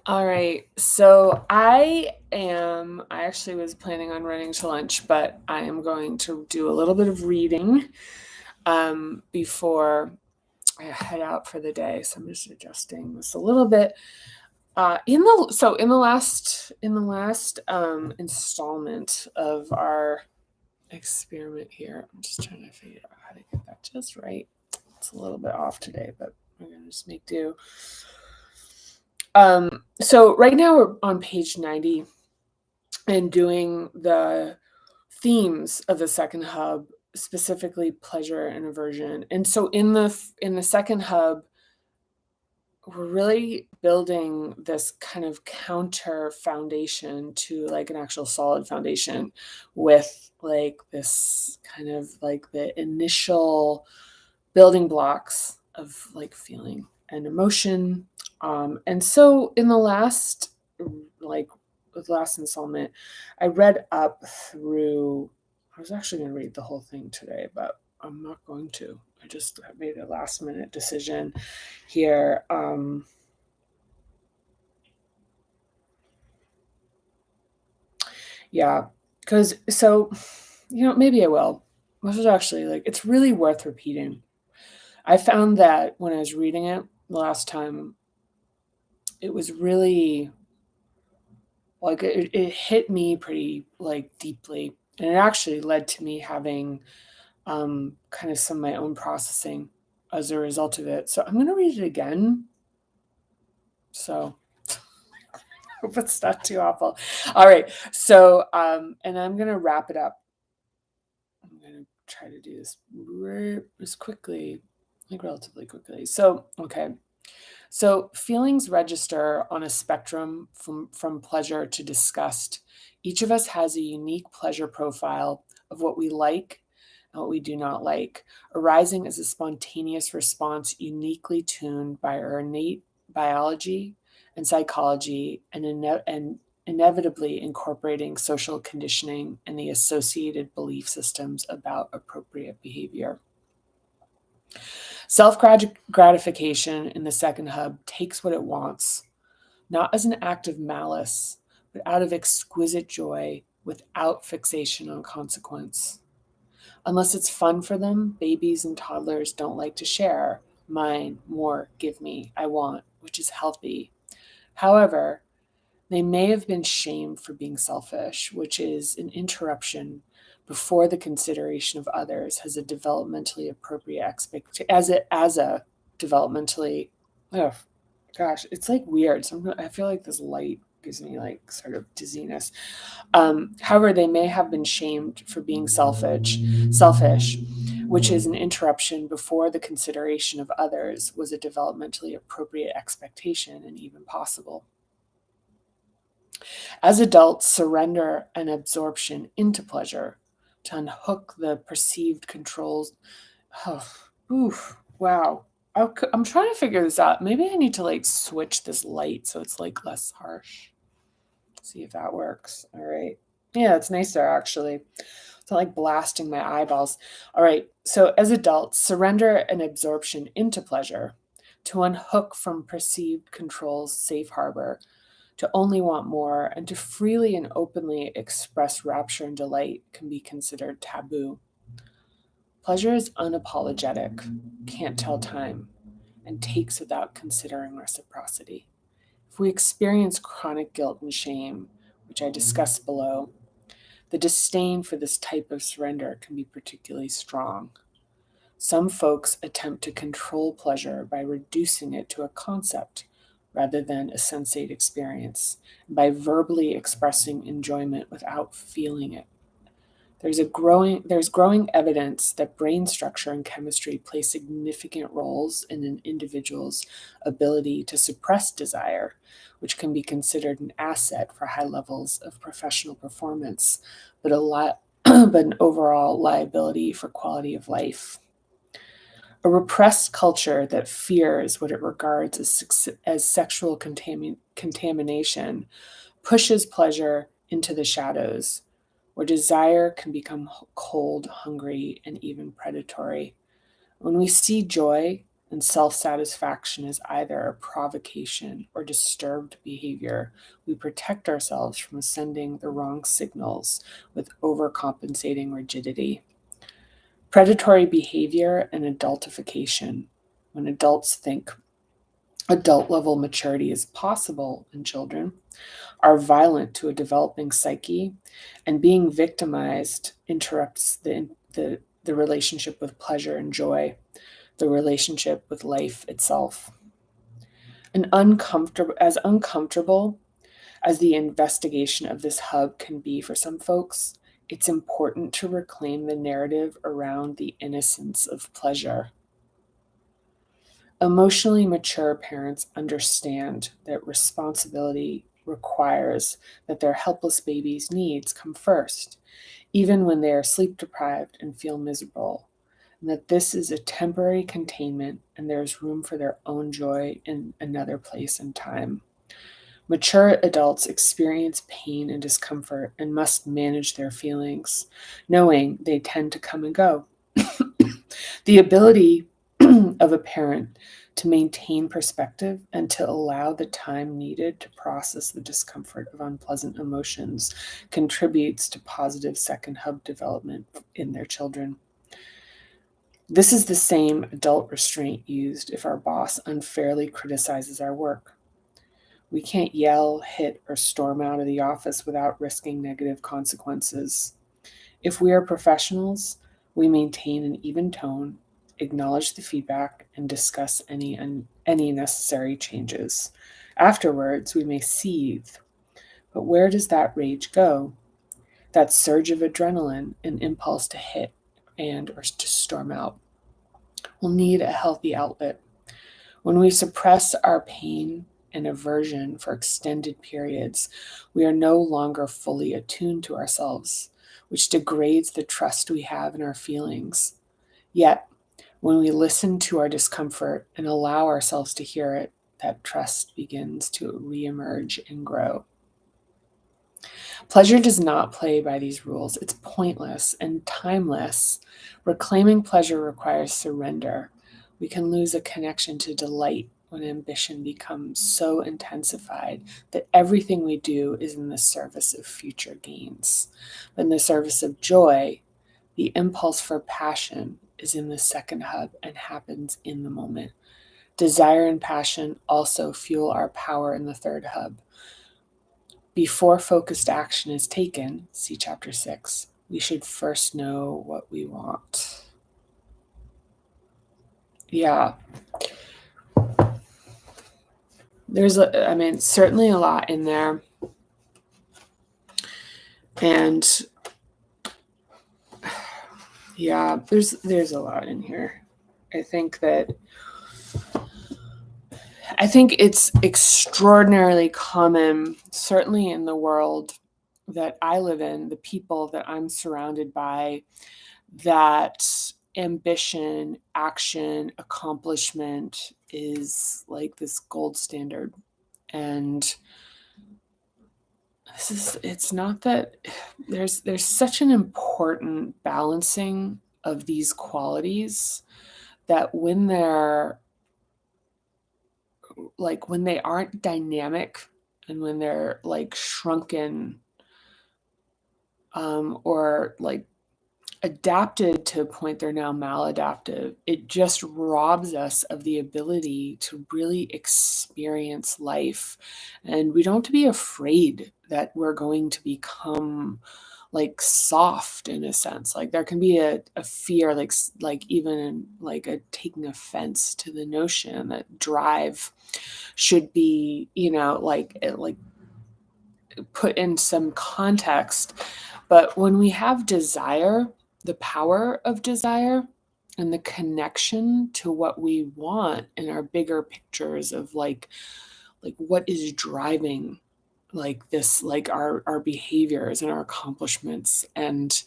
All right. I actually was planning on running to lunch, but I am going to do a little bit of reading before I head out for the day. So I'm just adjusting this a little bit. In the last installment of our experiment here, I'm just trying to figure out how to get that just right. It's a little bit off today, but we're gonna just make do. So right now we're on page 90 and doing the themes of the second hub, specifically pleasure and aversion. And so in the second hub, we're really building this kind of counter foundation to like an actual solid foundation with like this kind of like the initial building blocks of like feeling and emotion. And so in like the last installment, I read up through. I was actually going to read the whole thing today, but I'm not going to. I just made a last minute decision here. Yeah, because maybe I will. This is actually like it's really worth repeating. I found that when I was reading it the last time, it was really like it hit me pretty like deeply, and it actually led to me having kind of some of my own processing as a result of it. So I'm going to read it again. So hope it's not too awful. All right. So and I'm going to wrap it up. I'm going to try to do this as quickly, like relatively quickly. So, okay. So feelings register on a spectrum from pleasure to disgust. Each of us has a unique pleasure profile of what we like and what we do not like, arising as a spontaneous response uniquely tuned by our innate biology and psychology and inevitably incorporating social conditioning and the associated belief systems about appropriate behavior. Self gratification in the second hub takes what it wants, not as an act of malice, but out of exquisite joy without fixation on consequence. Unless it's fun for them, babies and toddlers don't like to share. Mine, more, give me, I want, which is healthy. However, they may have been shamed for being selfish, which is an interruption before the consideration of others has a developmentally appropriate expectation as a developmentally. Oh gosh, it's like weird. I feel like this light gives me like sort of dizziness. However, they may have been shamed for being selfish, which is an interruption before the consideration of others was a developmentally appropriate expectation and even possible. As adults, surrender and absorption into pleasure to unhook the perceived controls. Oh, oof, wow. I'm trying to figure this out. Maybe I need to like switch this light so it's like less harsh. See if that works. All right. Yeah, it's nicer actually. It's not like blasting my eyeballs. All right. So, as adults, surrender and absorption into pleasure to unhook from perceived control's safe harbor, to only want more, and to freely and openly express rapture and delight can be considered taboo. Pleasure is unapologetic, can't tell time, and takes without considering reciprocity. If we experience chronic guilt and shame, which I discuss below, the disdain for this type of surrender can be particularly strong. Some folks attempt to control pleasure by reducing it to a concept rather than a sensate experience, and by verbally expressing enjoyment without feeling it. There's growing evidence that brain structure and chemistry play significant roles in an individual's ability to suppress desire, which can be considered an asset for high levels of professional performance, but but an overall liability for quality of life. A repressed culture that fears what it regards as sexual contamination pushes pleasure into the shadows, where desire can become cold, hungry, and even predatory. When we see joy and self-satisfaction is either a provocation or disturbed behavior, we protect ourselves from sending the wrong signals with overcompensating rigidity. Predatory behavior and adultification. When adults think adult level maturity is possible in children, are violent to a developing psyche, and being victimized interrupts the relationship with pleasure and joy, the relationship with life itself. Uncomfortable as the investigation of this hub can be for some folks, it's important to reclaim the narrative around the innocence of pleasure. Emotionally mature parents understand that responsibility requires that their helpless baby's needs come first, even when they are sleep deprived and feel miserable, and that this is a temporary containment and there is room for their own joy in another place and time. Mature adults experience pain and discomfort and must manage their feelings, knowing they tend to come and go. The ability of a parent to maintain perspective and to allow the time needed to process the discomfort of unpleasant emotions contributes to positive second hub development in their children. This is the same adult restraint used if our boss unfairly criticizes our work. We can't yell, hit, or storm out of the office without risking negative consequences. If we are professionals, we maintain an even tone, acknowledge the feedback, and discuss any necessary changes. Afterwards, we may seethe, but where does that rage go? That surge of adrenaline and impulse to hit and or to storm out will need a healthy outlet. When we suppress our pain and aversion for extended periods, we are no longer fully attuned to ourselves, which degrades the trust we have in our feelings. Yet, when we listen to our discomfort and allow ourselves to hear it, that trust begins to reemerge and grow. Pleasure does not play by these rules. It's pointless and timeless. Reclaiming pleasure requires surrender. We can lose a connection to delight when ambition becomes so intensified that everything we do is in the service of future gains. But in the service of joy, the impulse for passion is in the second hub and happens in the moment. Desire and passion also fuel our power in the third hub. Before focused action is taken, see chapter 6, we should first know what we want. Yeah. There's, certainly a lot in there. And yeah, there's a lot in here. I think it's extraordinarily common, certainly in the world that I live in, the people that I'm surrounded by, that ambition, action, accomplishment is like this gold standard. And it's not that there's such an important balancing of these qualities that when they aren't dynamic and when they're like shrunken or like adapted to a point they're now maladaptive, it just robs us of the ability to really experience life. And we don't have to be afraid that we're going to become like soft in a sense. Like there can be a fear, like even in like a taking offense to the notion that drive should be, like put in some context. But when we have desire, the power of desire and the connection to what we want in our bigger pictures of like what is driving like this, like our behaviors and our accomplishments, and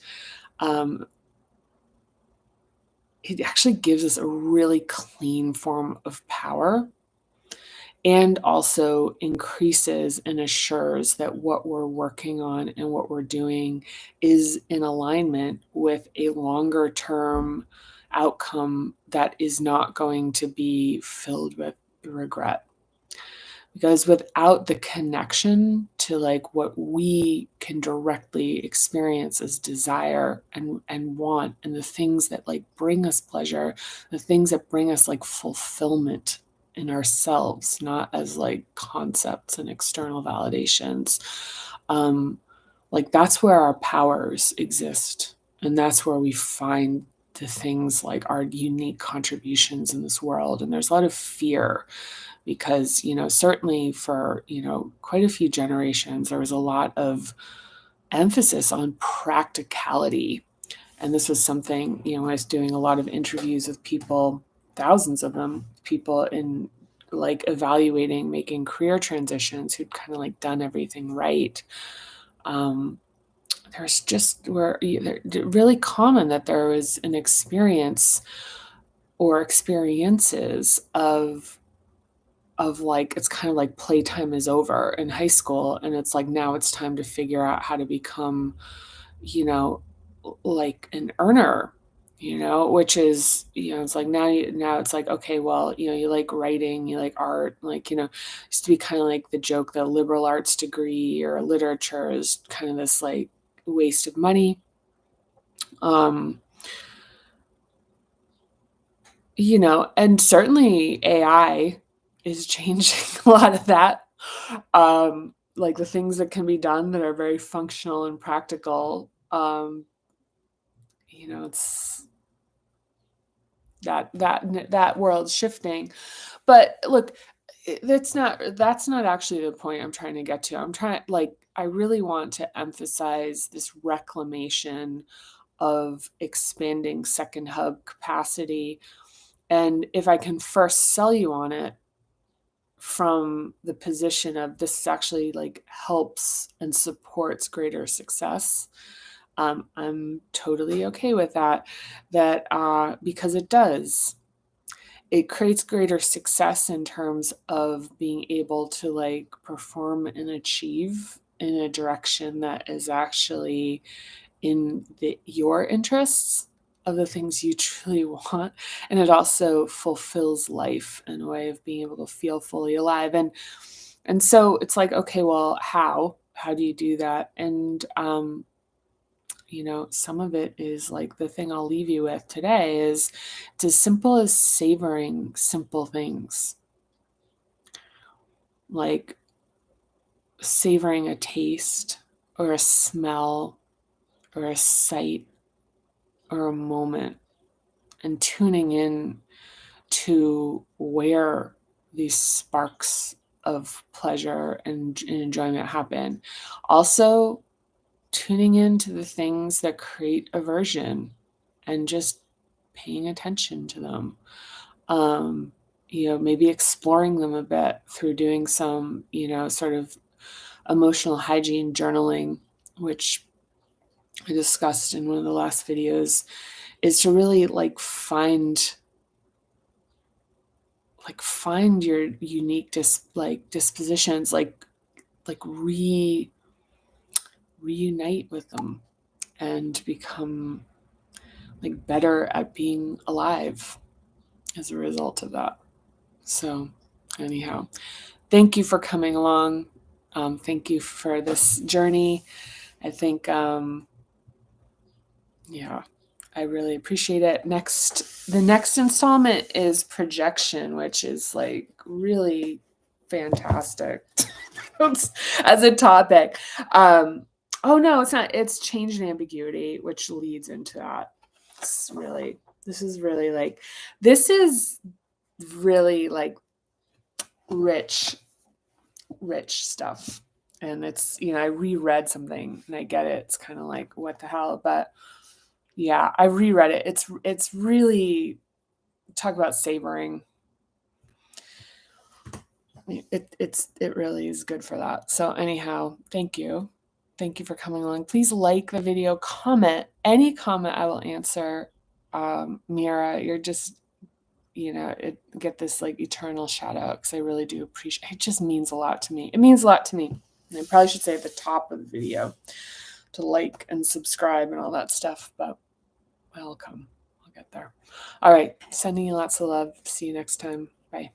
it actually gives us a really clean form of power, and also increases and assures that what we're working on and what we're doing is in alignment with a longer term outcome that is not going to be filled with regret. Because without the connection to like what we can directly experience as desire and want, and the things that like bring us pleasure, the things that bring us like fulfillment in ourselves, not as like concepts and external validations, like that's where our powers exist. And that's where we find the things like our unique contributions in this world. And there's a lot of fear because, certainly for, quite a few generations, there was a lot of emphasis on practicality. And this was something, when I was doing a lot of interviews with people, thousands of them, people in like evaluating, making career transitions who'd kind of like done everything right. There's just really common that there was an experience or experiences of like, it's kind of like playtime is over in high school, and it's like now it's time to figure out how to become, like an earner, which is, it's like now it's like, okay, well, you like writing, you like art, like, used to be kind of like the joke that a liberal arts degree or literature is kind of this like waste of money. And certainly AI is changing a lot of that. Like the things that can be done that are very functional and practical. It's that world's shifting. But look, that's not actually the point I'm trying to get to. I really want to emphasize this reclamation of expanding second hub capacity. And if I can first sell you on it from the position of this actually like helps and supports greater success, I'm totally okay with that. Because it does. It creates greater success in terms of being able to like perform and achieve in a direction that is actually in your interests of the things you truly want. And it also fulfills life in a way of being able to feel fully alive. And so it's like, okay, well, how do you do that? And some of it is like the thing I'll leave you with today is it's as simple as savoring simple things, like savoring a taste or a smell or a sight or a moment, and tuning in to where these sparks of pleasure and enjoyment happen. Also, tuning into the things that create aversion and just paying attention to them. Maybe exploring them a bit through doing some, sort of emotional hygiene journaling, which I discussed in one of the last videos, is to really find your unique dispositions, reunite with them and become better at being alive as a result of that. So anyhow, thank you for coming along. Thank you for this journey. I think, I really appreciate it. The next installment is projection, which is really fantastic as a topic. Oh no, it's not. It's change and ambiguity, which leads into that. This is really rich stuff. And it's, I reread something and I get it. It's kind of like, what the hell? But yeah, I reread it. It's really, talk about savoring. It really is good for that. So anyhow, thank you. Thank you for coming along. Please like the video, comment. Any comment I will answer. Mira, you're just, get this eternal shout out because I really do appreciate it. It just means a lot to me. It means a lot to me. And I probably should say at the top of the video to like and subscribe and all that stuff, but welcome. get there. All right. Sending you lots of love. See you next time. Bye.